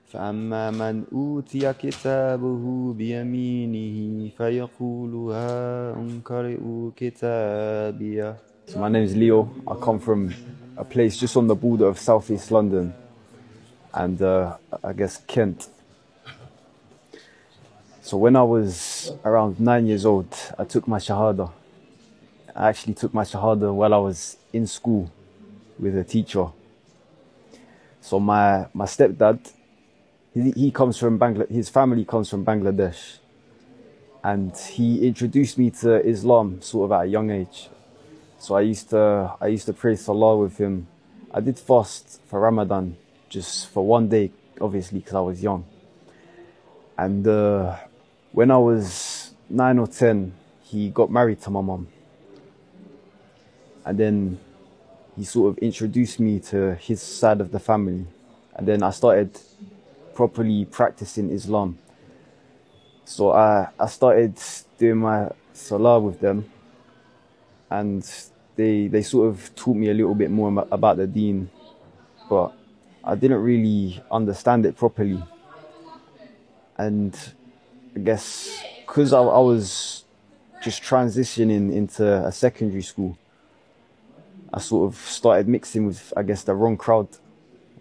فأما من أوتي كتابه بيمينه فيقول هاؤم اقرءوا كتابيه. So my name is Leo. I come from a place just on the border of southeast London and I guess Kent. So when I was around 9 years old, I took my Shahada. I actually took my Shahada while I was in school with a teacher. So my stepdad, he comes from his family comes from Bangladesh. And he introduced me to Islam sort of at a young age. So I used to pray Salah with him. I did fast for Ramadan, just for one day, obviously, because I was young. And when I was 9 or 10, he got married to my mum. And then he sort of introduced me to his side of the family. And then I started properly practicing Islam. So I started doing my Salah with them. And they sort of taught me a little bit more about the deen. But I didn't really understand it properly. And I guess because I was just transitioning into a secondary school, I sort of started mixing with, I guess, the wrong crowd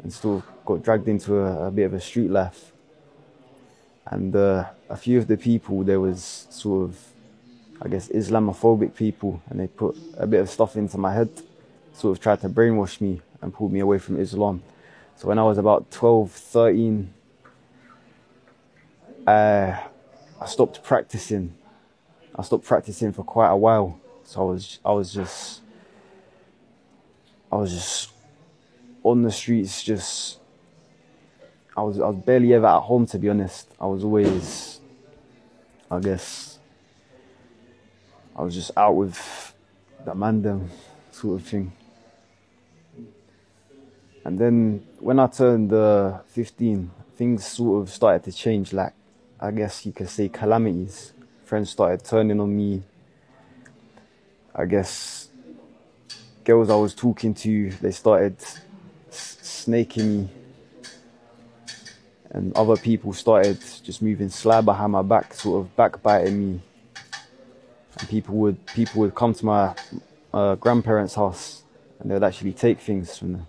and sort of got dragged into a bit of a street life. And a few of the people, there was sort of, I guess, Islamophobic people, and they put a bit of stuff into my head, sort of tried to brainwash me and pull me away from Islam. So when I was about 12, 13, I stopped practicing. I stopped practicing for quite a while. So I was just on the streets, I was barely ever at home, to be honest. I was always, I guess, I was just out with that man them sort of thing. And then when I turned 15, things sort of started to change, like, I guess you could say calamities. Friends started turning on me. I guess girls I was talking to, they started snaking me. And other people started just moving sly behind my back, sort of backbiting me. And people would come to my grandparents' house and they would actually take things from them.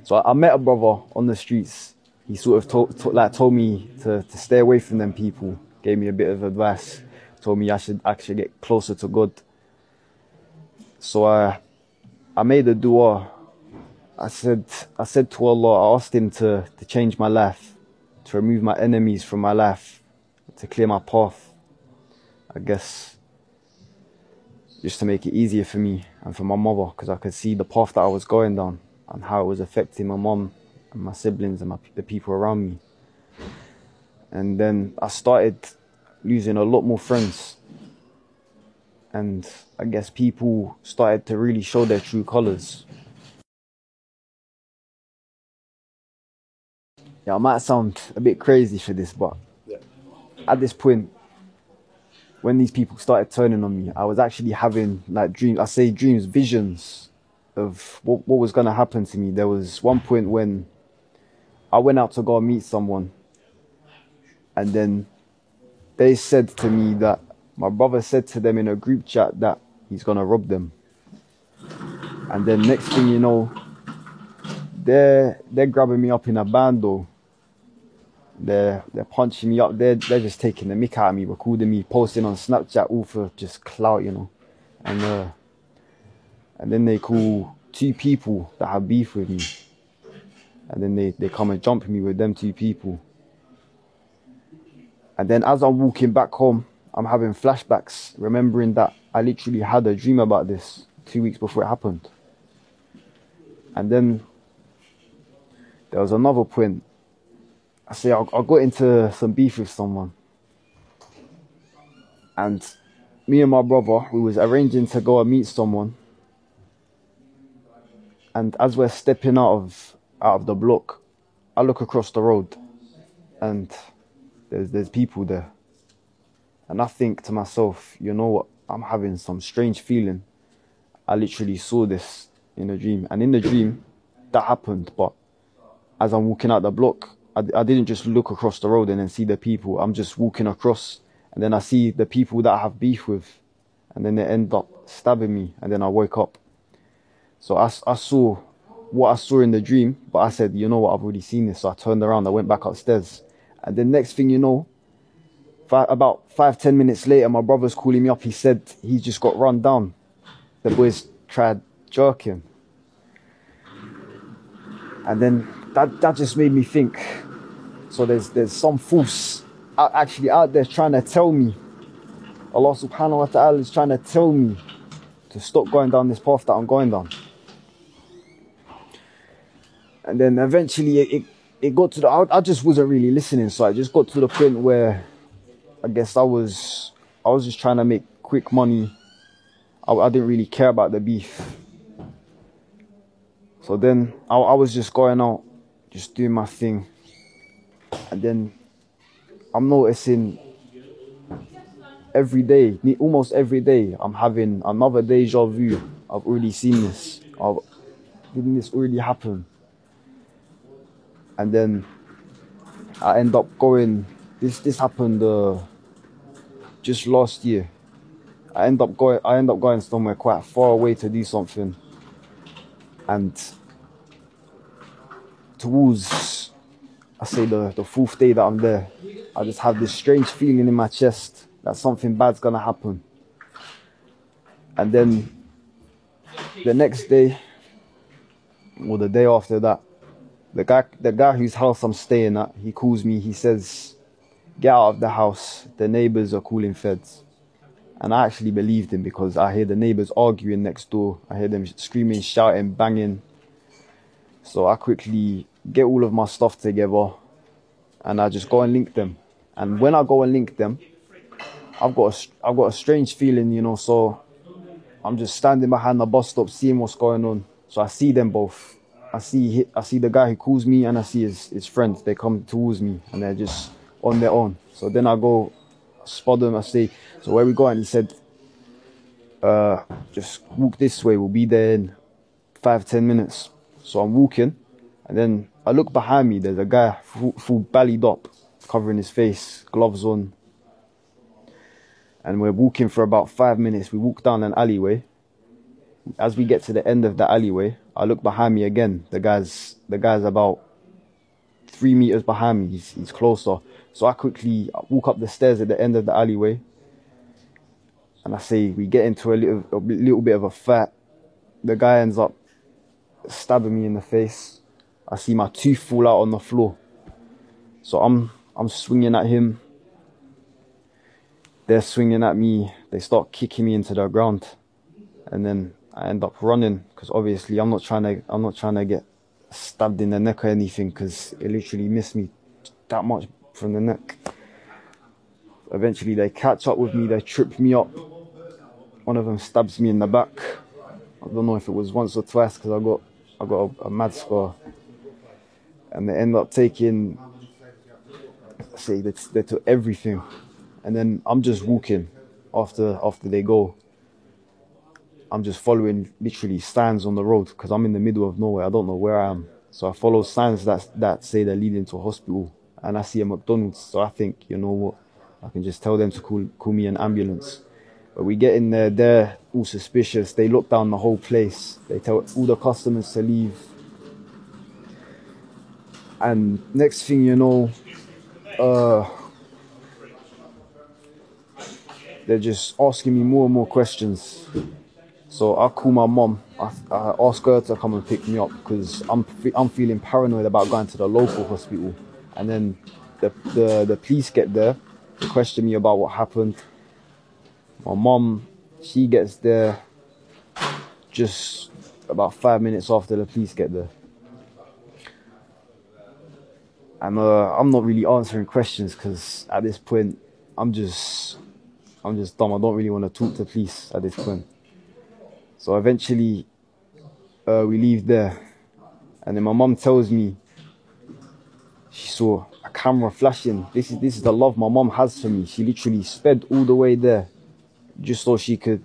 So I met a brother on the streets. He sort of told me to stay away from them people, gave me a bit of advice, told me I should actually get closer to God. So I made a dua. I said to Allah, I asked him to change my life, to remove my enemies from my life, to clear my path. I guess just to make it easier for me and for my mother, because I could see the path that I was going down and how it was affecting my mom and my siblings and the people around me. And then I started losing a lot more friends. And I guess people started to really show their true colours. Yeah, I might sound a bit crazy for this, but at this point, when these people started turning on me, I was actually having like dreams, visions of what was going to happen to me. There was one point when I went out to go and meet someone, and then they said to me that my brother said to them in a group chat that he's going to rob them. And then next thing you know, they're grabbing me up in a bando. They're punching me up. They're just taking the mick out of me, recording me, posting on Snapchat, all for just clout, you know. And then they call 2 people that have beef with me, and then they come and jump me with them 2 people. And then as I'm walking back home, I'm having flashbacks, remembering that I literally had a dream about this 2 weeks before it happened. And then there was another point. I got into some beef with someone. And me and my brother, we was arranging to go and meet someone. And as we're stepping out of the block, I look across the road and there's people there. And I think to myself, you know what, I'm having some strange feeling. I literally saw this in a dream. And in the dream, that happened. But as I'm walking out the block, I didn't just look across the road and then see the people. I'm just walking across, and then I see the people that I have beef with, and then they end up stabbing me, and then I wake up. So I saw what I saw in the dream, but I said, you know what, I've already seen this. So I turned around, I went back upstairs, and the next thing you know, about 5-10 minutes later, my brother's calling me up. He said he just got run down. The boys tried jerking. And then that just made me think, so there's some force actually out there trying to tell me, Allah subhanahu wa ta'ala is trying to tell me to stop going down this path that I'm going down. And then eventually it got to I just wasn't really listening, so I just got to the point where I guess I was just trying to make quick money. I didn't really care about the beef. So then I was just going out, just doing my thing. And then I'm noticing every day, almost every day, I'm having another deja vu. I've already seen this. Didn't this already happen? And then I end up going, this happened just last year. I end up going somewhere quite far away to do something. And towards, I say the fourth day that I'm there, I just have this strange feeling in my chest that something bad's gonna happen. And then the next day, or the day after that, the guy whose house I'm staying at, he calls me, he says, get out of the house, the neighbours are calling feds. And I actually believed him, because I hear the neighbours arguing next door. I hear them screaming, shouting, banging. So I quickly get all of my stuff together and I just go and link them. And when I go and link them, I've got a strange feeling, you know, so I'm just standing behind the bus stop seeing what's going on. So I see them both. I see the guy who calls me, and I see his friends. They come towards me and they're just on their own. So then I go spot them. I say, so where we going? He said, just walk this way, we'll be there in 5-10 minutes. So I'm walking, and then I look behind me, there's a guy full bellied up, covering his face, gloves on. And we're walking for about 5 minutes. We walk down an alleyway. As we get to the end of the alleyway, I look behind me again. The guy's about 3 meters behind me. He's closer. So I quickly walk up the stairs at the end of the alleyway, and I say, we get into a little bit of a fight. The guy ends up stabbing me in the face. I see my tooth fall out on the floor. So I'm swinging at him. They're swinging at me. They start kicking me into the ground, and then I end up running, because obviously I'm not trying to get stabbed in the neck or anything, because it literally missed me that much from the neck. Eventually they catch up with me, they trip me up. One of them stabs me in the back. I don't know if it was once or twice, because I got a mad scar. And they end up taking, they took everything. And then I'm just walking after they go. I'm just following literally signs on the road, because I'm in the middle of nowhere. I don't know where I am. So I follow signs that say they're leading to a hospital. And I see a McDonald's. So I think, you know what, I can just tell them to call me an ambulance. But we get in there, they're all suspicious. They lock down the whole place. They tell all the customers to leave. And next thing you know, they're just asking me more and more questions. So I call my mum. I ask her to come and pick me up, because I'm feeling paranoid about going to the local hospital. And then the police get there. They question me about what happened. My mum, she gets there just about 5 minutes after the police get there. And I'm not really answering questions, because at this point I'm just dumb. I don't really want to talk to police at this point. So eventually we leave there, and then my mum tells me she saw a camera flashing. This is the love my mum has for me. She literally sped all the way there just so she could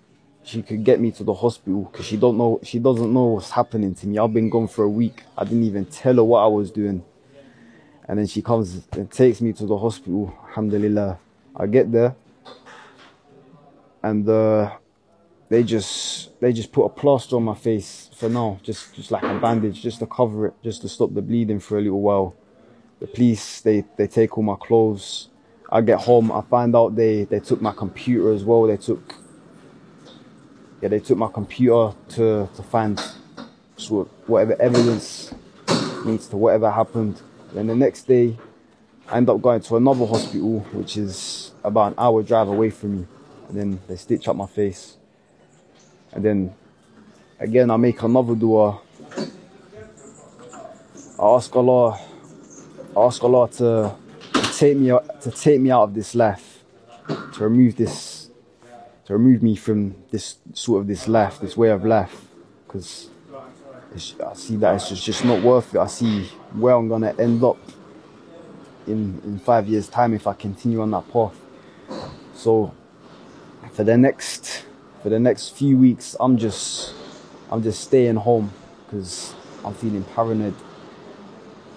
get me to the hospital, because she doesn't know what's happening to me. I've been gone for a week. I didn't even tell her what I was doing. And then she comes and takes me to the hospital. Alhamdulillah. I get there, and they just put a plaster on my face for now, just like a bandage, just to cover it, just to stop the bleeding for a little while. The police, they take all my clothes. I get home, I find out they took my computer as well. They took my computer to find sort of whatever evidence leads to whatever happened. Then the next day, I end up going to another hospital, which is about an hour drive away from me. And then they stitch up my face. And then again, I make another dua. I ask Allah to take me out of this life, to remove me from this life, this way of life, because I see that it's just not worth it. I see where I'm gonna end up in 5 years' time if I continue on that path. So for the next few weeks, I'm just staying home because I'm feeling paranoid.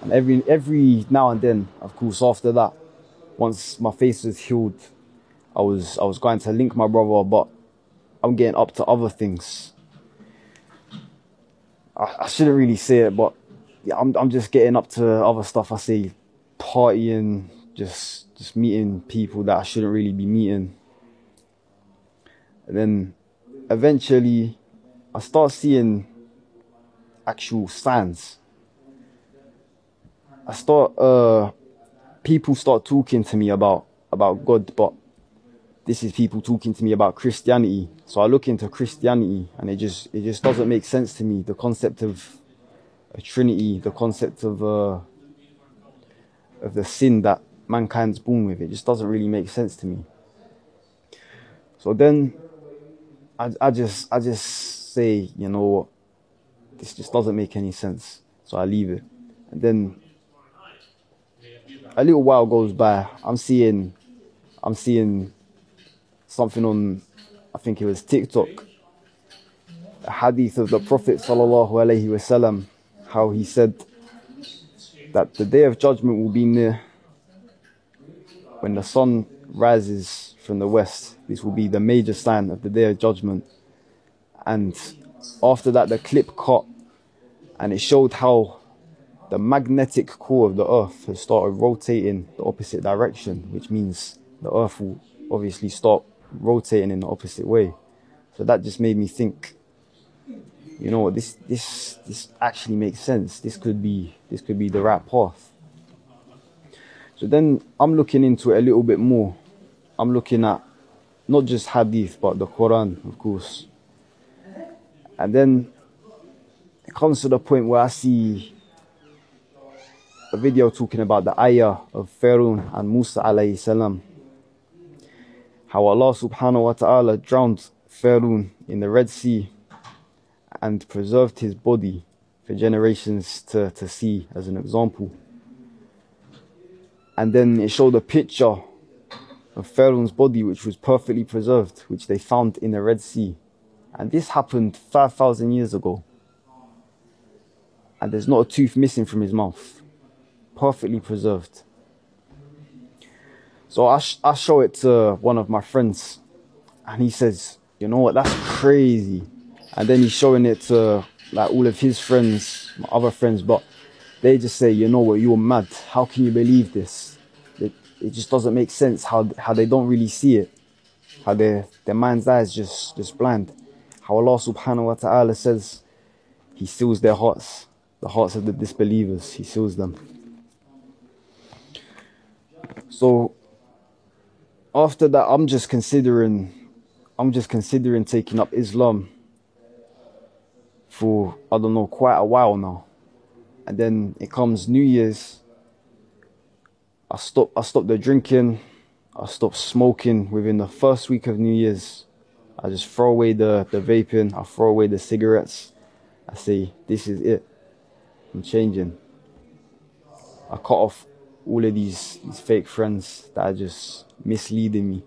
And every now and then, of course, after that, once my face was healed, I was going to link my brother, but I'm getting up to other things. I shouldn't really say it, but yeah, I'm just getting up to other stuff. I say partying, just meeting people that I shouldn't really be meeting. And then eventually I start seeing actual signs. People start talking to me about God, but this is people talking to me about Christianity. So I look into Christianity, and it just doesn't make sense to me. The concept of a Trinity, the concept of the sin that mankind's born with, it just doesn't really make sense to me. So then I just say, you know what, this just doesn't make any sense. So I leave it. And then a little while goes by. I'm seeing something on, I think it was TikTok, a hadith of the Prophet sallallahu alaihi wasallam, how he said that the day of judgment will be near when the sun rises from the west. This will be the major sign of the day of judgment. And after that, the clip cut, and it showed how the magnetic core of the earth has started rotating the opposite direction, which means the earth will obviously start rotating in the opposite way. So that just made me think, you know what, this actually makes sense. This could be the right path. So then I'm looking into it a little bit more. I'm looking at not just hadith, but the Quran, of course. And then it comes to the point where I see a video talking about the ayah of Pharaoh and Musa alayhi salam. How Allah subhanahu wa ta'ala drowned Pharaoh in the Red Sea and preserved his body for generations to see as an example. And then it showed a picture of Pharaoh's body, which was perfectly preserved, which they found in the Red Sea. And this happened 5,000 years ago. And there's not a tooth missing from his mouth. Perfectly preserved. So I show it to one of my friends, and he says, you know what, that's crazy. And then he's showing it to like all of his friends, my other friends, but they just say, you know what, you're mad. How can you believe this? It just doesn't make sense how they don't really see it. How their mind's eye is just blind. How Allah subhanahu wa ta'ala says he seals their hearts, the hearts of the disbelievers, he seals them. So after that, I'm just considering taking up Islam for, I don't know, quite a while now. And then it comes New Year's. I stop the drinking. I stop smoking within the first week of New Year's. I just throw away the vaping. I throw away the cigarettes. I say, this is it. I'm changing. I cut off all of these fake friends that are just misleading me.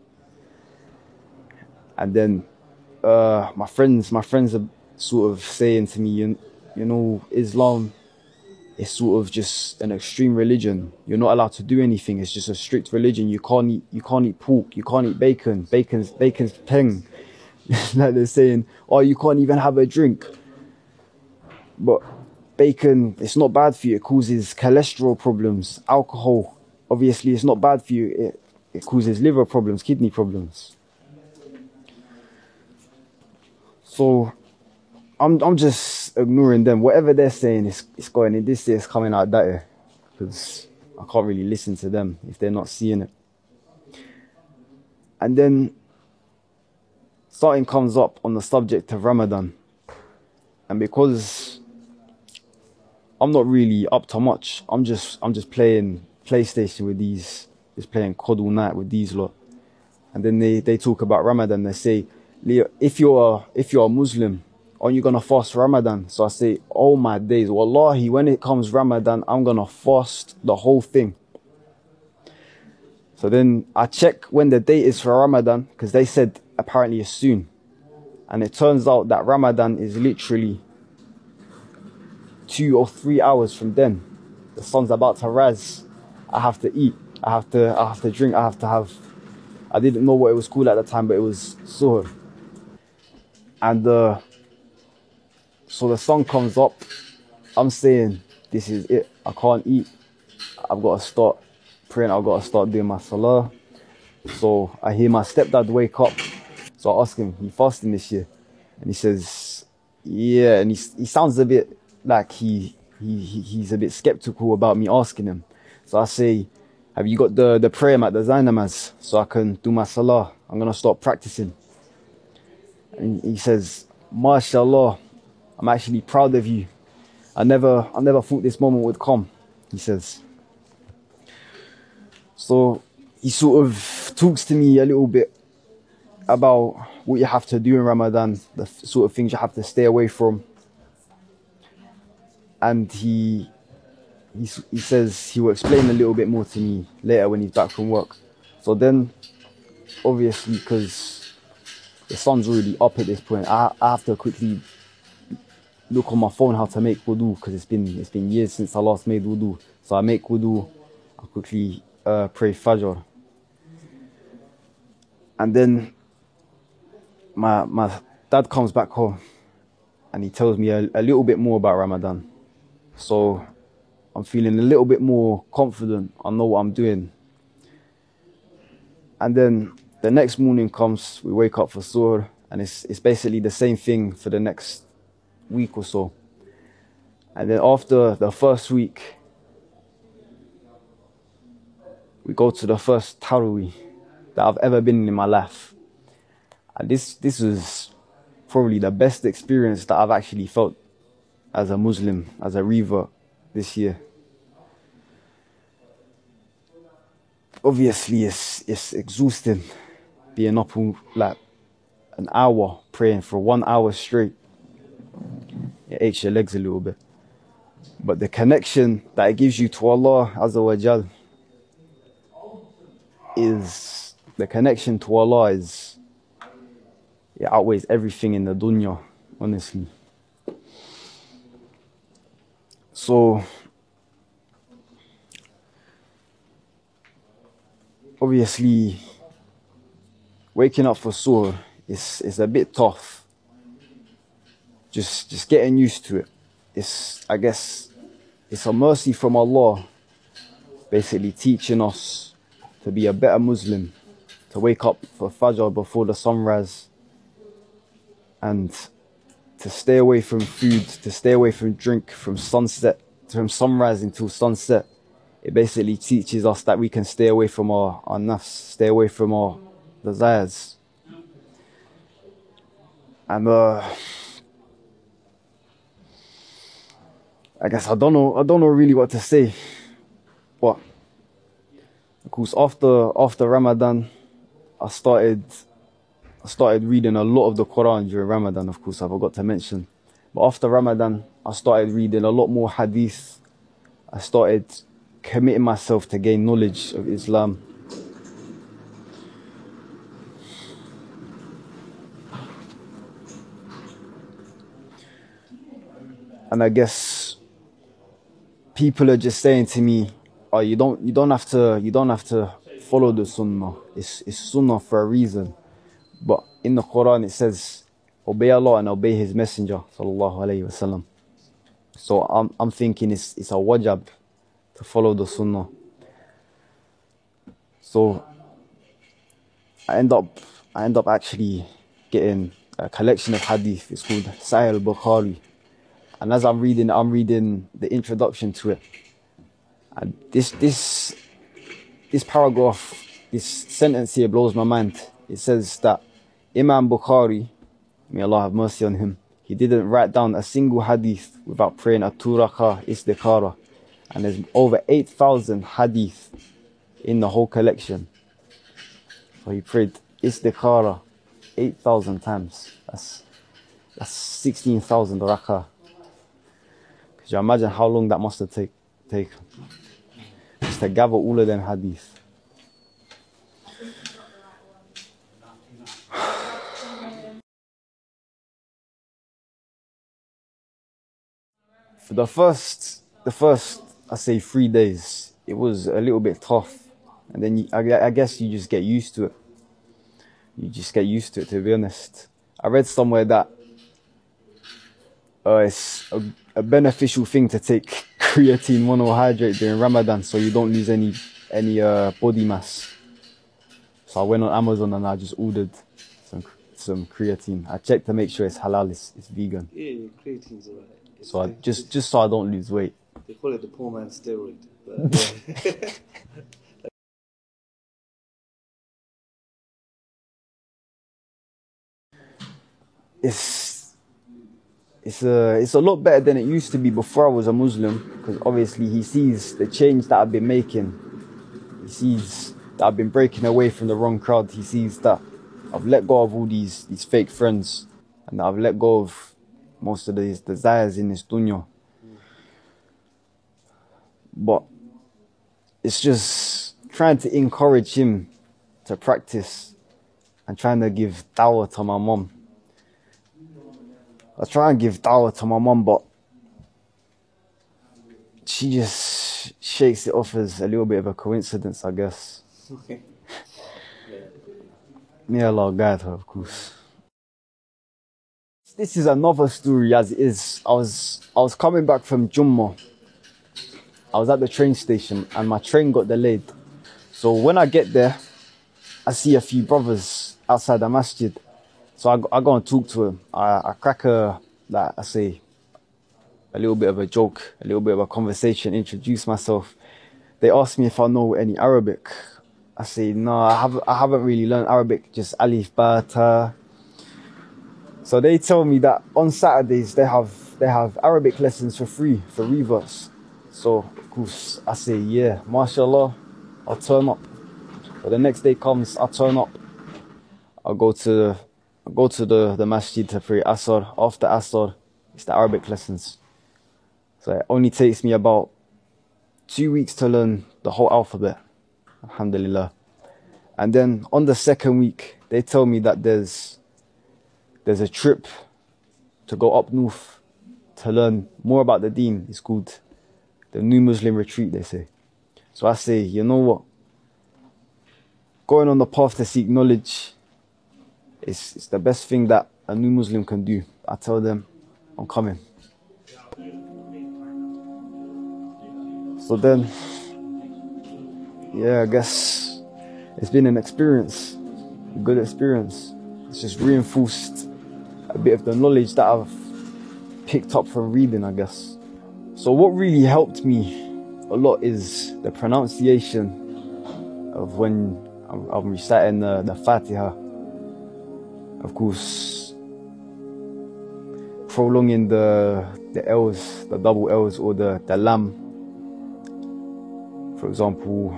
And then my friends are sort of saying to me, you know, Islam it's sort of just an extreme religion. You're not allowed to do anything. It's just a strict religion. You can't eat pork. You can't eat bacon. Bacon's peng. Like they're saying, oh, you can't even have a drink. But bacon, it's not bad for you. It causes cholesterol problems. Alcohol, obviously, it's not bad for you. It causes liver problems, kidney problems. So I'm just ignoring them. Whatever they're saying, it's going in this year, it's coming out that year. Because I can't really listen to them if they're not seeing it. And then something comes up on the subject of Ramadan. And because I'm not really up to much, I'm just playing PlayStation with these, just playing COD all night with these lot. And then they talk about Ramadan. They say, Leo, if you're a Muslim, aren't you gonna fast Ramadan? So I say, oh my days, wallahi, when it comes Ramadan, I'm gonna fast the whole thing. So then I check when the date is for Ramadan, because they said apparently it's soon. And it turns out that Ramadan is literally 2 or 3 hours from then. The sun's about to rise. I have to eat. I have to drink. I didn't know what it was called at the time, but it was suhr. And so the sun comes up. I'm saying, this is it. I can't eat. I've got to start praying. I've got to start doing my salah. So I hear my stepdad wake up. So I ask him, you fasting this year? And he says, yeah. And he sounds a bit like he's a bit skeptical about me asking him. So I say, have you got the prayer mat, the Zayn namaz, so I can do my salah? I'm going to start practicing. And he says, MashaAllah, I'm actually proud of you. I never thought this moment would come, he says. So he sort of talks to me a little bit about what you have to do in Ramadan, the sort of things you have to stay away from. And he says he will explain a little bit more to me later when he's back from work. So then, obviously, because the sun's already up at this point, I have to quickly look on my phone how to make wudu, because it's been years since I last made wudu. So I make wudu, I quickly pray Fajr. And then my dad comes back home and he tells me a little bit more about Ramadan. So I'm feeling a little bit more confident. I know what I'm doing. And then the next morning comes, we wake up for suhr, and it's basically the same thing for the next week or so. And then after the first week, we go to the first Taraweeh that I've ever been in my life. And this was probably the best experience that I've actually felt as a Muslim, as a revert this year. Obviously, it's exhausting being up all, like an hour praying for 1 hour straight. It aches your legs a little bit. But the connection that it gives you to Allah Azza wa Jal is, the connection to Allah is, it outweighs everything in the dunya, honestly. So, obviously, waking up for suhr is a bit tough. Just getting used to it. I guess it's a mercy from Allah, basically teaching us to be a better Muslim, to wake up for Fajr before the sunrise, and to stay away from food, to stay away from drink from sunset, from sunrise until sunset. It basically teaches us that we can stay away from our nafs, stay away from our desires. And I guess I don't know really what to say. But of course, after Ramadan, I started reading a lot of the Quran during Ramadan. Of course, I forgot to mention. But after Ramadan, I started reading a lot more hadith. I started committing myself to gain knowledge of Islam. And I guess people are just saying to me, "Oh, you don't have to follow the sunnah. It's sunnah for a reason." But in the Quran it says, "Obey Allah and obey His Messenger, sallallahu alaihi wasallam." So I'm thinking it's a wajab to follow the sunnah. So I end up actually getting a collection of hadith. It's called Sahih al-Bukhari. And as I'm reading the introduction to it. And this paragraph, this sentence here blows my mind. It says that Imam Bukhari, may Allah have mercy on him, he didn't write down a single hadith without praying a turaka istikhara. And there's over 8,000 hadith in the whole collection. So he prayed istikhara 8,000 times. That's 16,000 rakah. Could you imagine how long that must have taken? Just to gather all of them hadith. For the first I say 3 days, it was a little bit tough, and then I guess you just get used to it. You just get used to it, to be honest. I read somewhere that it's a beneficial thing to take creatine monohydrate during Ramadan, so you don't lose any body mass. So I went on Amazon and I just ordered some creatine. I checked to make sure it's halal, it's vegan. Yeah, creatine's alright. So just so I don't lose weight. They call it the poor man's steroid. But, yeah. It's a lot better than it used to be before I was a Muslim, because obviously he sees the change that I've been making. He sees that I've been breaking away from the wrong crowd. He sees that I've let go of all these fake friends, and that I've let go of most of these desires in this dunya. But it's just trying to encourage him to practice and trying to give dawah to my mom. I try and give dawah to my mom, but she just shakes it off as a little bit of a coincidence, I guess. Okay. May Allah guide her, of course. This is another story as it is. I was coming back from Jummah. I was at the train station and my train got delayed. So when I get there, I see a few brothers outside the masjid. So I go and talk to him. I crack a little bit of a joke, a little bit of a conversation, introduce myself. They ask me if I know any Arabic. I say, no, I haven't really learned Arabic, just alif, ba, ta. So they tell me that on Saturdays they have Arabic lessons for free, for reverts. So of course I say, yeah, mashallah, I'll turn up. But the next day comes, I turn up. I go to the masjid to pray Asr. After Asr, it's the Arabic lessons. So it only takes me about 2 weeks to learn the whole alphabet. Alhamdulillah. And then on the second week, they tell me that there's a trip to go up north to learn more about the deen. It's called the New Muslim Retreat, they say. So I say, you know what? Going on the path to seek knowledge, it's the best thing that a new Muslim can do. I tell them, I'm coming. So then, yeah, I guess it's been an experience, a good experience. It's just reinforced a bit of the knowledge that I've picked up from reading, I guess. So what really helped me a lot is the pronunciation of when I'm reciting the Fatiha. Of course, prolonging the L's, the double L's, or the lam. For example,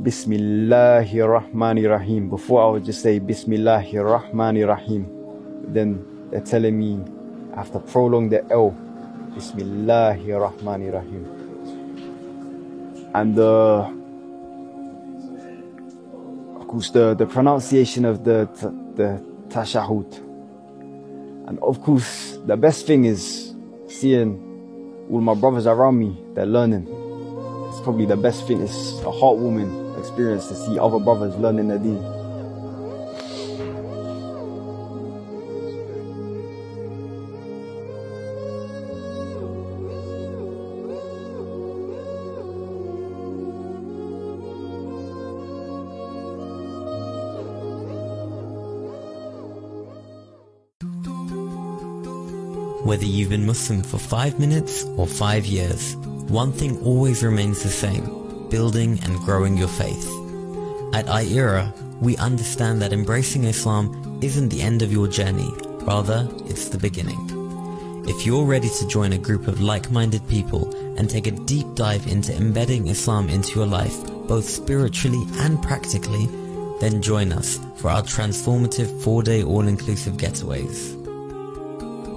Bismillahir Rahmanir Rahim. Before I would just say Bismillahir Rahmanir Rahim. Then they're telling me I have to prolong the L. Bismillahir Rahmanir Rahim. And of course the pronunciation of the tashahhud. And of course the best thing is seeing all my brothers around me, they're learning. It's probably the best thing. It's a heartwarming experience to see other brothers learning their deen. Whether you've been Muslim for 5 minutes or 5 years, one thing always remains the same: building and growing your faith. At IERA, we understand that embracing Islam isn't the end of your journey, rather it's the beginning. If you're ready to join a group of like-minded people and take a deep dive into embedding Islam into your life, both spiritually and practically, then join us for our transformative 4-day all-inclusive getaways.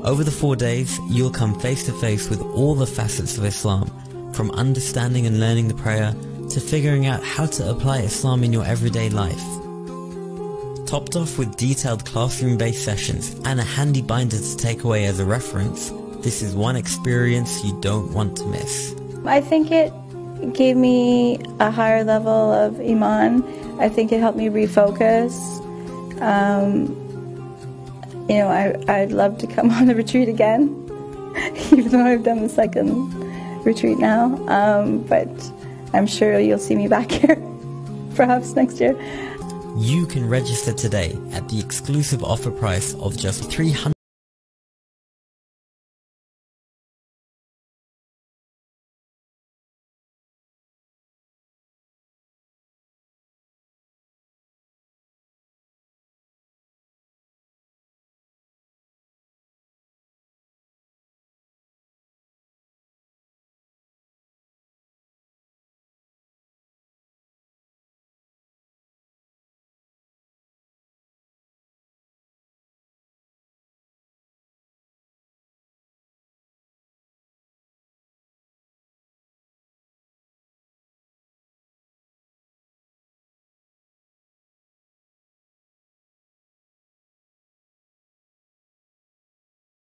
Over the 4 days, you'll come face to face with all the facets of Islam, from understanding and learning the prayer to figuring out how to apply Islam in your everyday life. Topped off with detailed classroom-based sessions and a handy binder to take away as a reference, this is one experience you don't want to miss. I think it gave me a higher level of Iman. I think it helped me refocus. You know, I'd love to come on the retreat again, even though I've done the second retreat now. But I'm sure you'll see me back here, perhaps next year. You can register today at the exclusive offer price of just $300